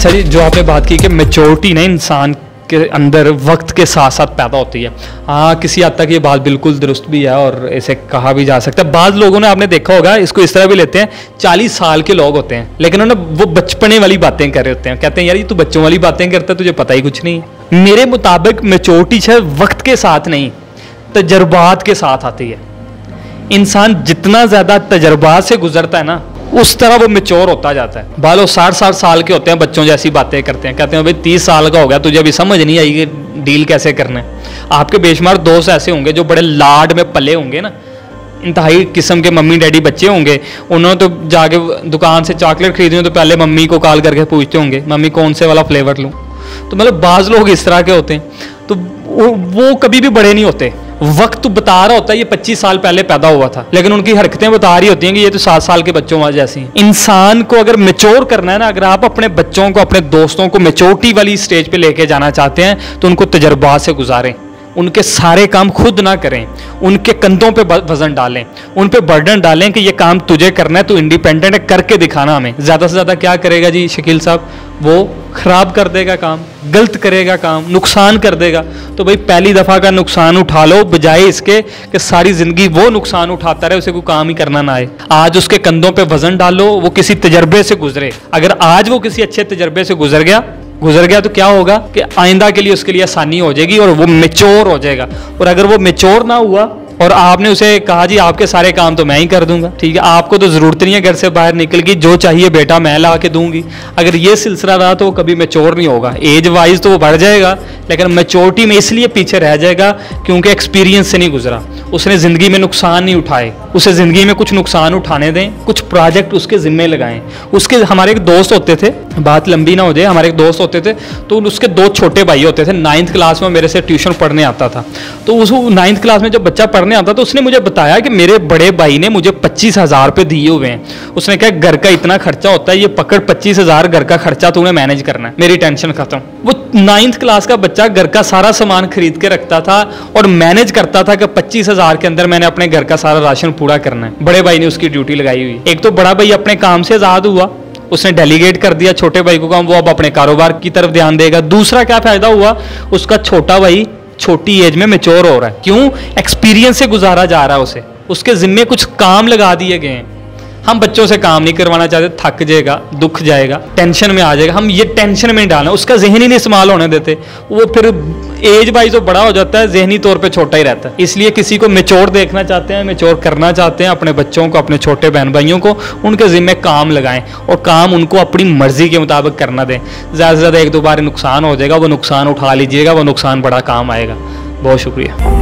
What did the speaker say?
अच्छा जी, जो आपने बात की कि मैच्योरिटी ना इंसान के अंदर वक्त के साथ साथ पैदा होती है, हाँ किसी हद तक ये बात बिल्कुल दुरुस्त भी है और इसे कहा भी जा सकता है। बाद लोगों ने, आपने देखा होगा, इसको इस तरह भी लेते हैं, 40 साल के लोग होते हैं लेकिन उन्हें वो बचपने वाली बातें कर रहे होते हैं, कहते हैं यार ये तू बच्चों वाली बातें करता है, तुझे पता ही कुछ नहीं है। मेरे मुताबिक मैच्योरिटी शायद वक्त के साथ नहीं, तजर्बात के साथ आती है। इंसान जितना ज़्यादा तजर्बात से गुजरता है ना, उस तरह वो मैच्योर होता जाता है। बालो 60-60 साल के होते हैं, बच्चों जैसी बातें करते हैं, कहते हैं भाई 30 साल का हो गया, तुझे अभी समझ नहीं आई कि डील कैसे करना है। आपके बेशुमार दोस्त ऐसे होंगे जो बड़े लाड में पले होंगे ना, इंतहाई किस्म के मम्मी डैडी बच्चे होंगे, उन्होंने तो जाके दुकान से चॉकलेट खरीदनी हो तो पहले मम्मी को कॉल करके पूछते होंगे मम्मी कौन से वाला फ्लेवर लूँ। तो मतलब बाज़ लोग इस तरह के होते हैं, तो वो कभी भी बड़े नहीं होते। वक्त बता रहा होता है ये 25 साल पहले पैदा हुआ था, लेकिन उनकी हरकतें बता रही होती हैं कि ये तो 7 साल के बच्चों जैसी हैं। इंसान को अगर मैच्योर करना है ना, अगर आप अपने बच्चों को, अपने दोस्तों को मैच्योरिटी वाली स्टेज पे लेके जाना चाहते हैं तो उनको तजर्बात से गुजारें, उनके सारे काम खुद ना करें, उनके कंधों पे वजन डालें, उन पे बर्डन डालें कि ये काम तुझे करना है, तू इंडिपेंडेंट है, करके दिखाना हमें। ज़्यादा से ज़्यादा क्या करेगा जी शकील साहब, वो ख़राब कर देगा काम, गलत करेगा काम, नुकसान कर देगा। तो भाई पहली दफ़ा का नुकसान उठा लो, बजाय इसके कि सारी ज़िंदगी वो नुकसान उठाता रहे, उसे कोई काम ही करना ना आए। आज उसके कंधों पे वजन डालो, वो किसी तजर्बे से गुजरे। अगर आज वो किसी अच्छे तजर्बे से गुजर गया तो क्या होगा कि आइंदा के लिए उसके लिए आसानी हो जाएगी और वो मैच्योर हो जाएगा। और अगर वो मैच्योर ना हुआ और आपने उसे कहा जी आपके सारे काम तो मैं ही कर दूंगा, ठीक है, आपको तो ज़रूरत नहीं है घर से बाहर निकल के, जो चाहिए बेटा मैं ला के दूंगी, अगर ये सिलसिला रहा तो वो कभी मैच्योर नहीं होगा। एज वाइज तो वो बढ़ जाएगा लेकिन मैच्योरिटी में इसलिए पीछे रह जाएगा क्योंकि एक्सपीरियंस से नहीं गुजरा, उसने ज़िंदगी में नुकसान नहीं उठाए। उसे ज़िंदगी में कुछ नुकसान उठाने दें, कुछ प्रोजेक्ट उसके ज़िम्मे लगाएं। उसके हमारे एक दोस्त होते थे, बात लंबी ना हो जाए, हमारे एक दोस्त होते थे तो उसके 2 छोटे भाई होते थे। 9th क्लास में मेरे से ट्यूशन पढ़ने आता था, तो उस 9th क्लास में जब बच्चा पढ़ने आता तो उसने मुझे बताया कि मेरे बड़े भाई ने मुझे 25,000 रुपये दिए हुए हैं। उसने कहा घर का इतना खर्चा होता है, ये पकड़ 25,000 घर का खर्चा तूने मैनेज करना है, मेरी टेंशन खत्म। वो 9th क्लास का बच्चा घर का सारा सामान खरीद के रखता था और मैनेज करता था कि 25,000 के अंदर मैंने अपने घर का सारा राशन पूरा करना है। बड़े भाई ने उसकी ड्यूटी लगाई हुई। एक तो बड़ा भाई अपने काम से आज़ाद हुआ, उसने डेलीगेट कर दिया छोटे भाई को काम, वो अब अपने कारोबार की तरफ ध्यान देगा। दूसरा क्या फायदा हुआ, उसका छोटा भाई छोटी एज में मैच्योर हो रहा है। क्यों? एक्सपीरियंस से गुजारा जा रहा है उसे, उसके जिम्मे कुछ काम लगा दिए गए हैं। हम बच्चों से काम नहीं करवाना चाहते, थक जाएगा, दुख जाएगा, टेंशन में आ जाएगा, हम ये टेंशन में नहीं डालना, उसका जहन ही नहीं इस्तेमाल होने देते, वो फिर एज वाइज तो बड़ा हो जाता है, जहनी तौर पे छोटा ही रहता है। इसलिए किसी को मैच्योर देखना चाहते हैं, मैच्योर करना चाहते हैं, अपने बच्चों को, अपने छोटे बहन भाइयों को उनके जिम्मे काम लगाएं और काम उनको अपनी मर्जी के मुताबिक करना दें। ज़्यादा से ज़्यादा 1-2 बार नुकसान हो जाएगा, वो नुकसान उठा लीजिएगा, वो नुकसान बड़ा काम आएगा। बहुत शुक्रिया।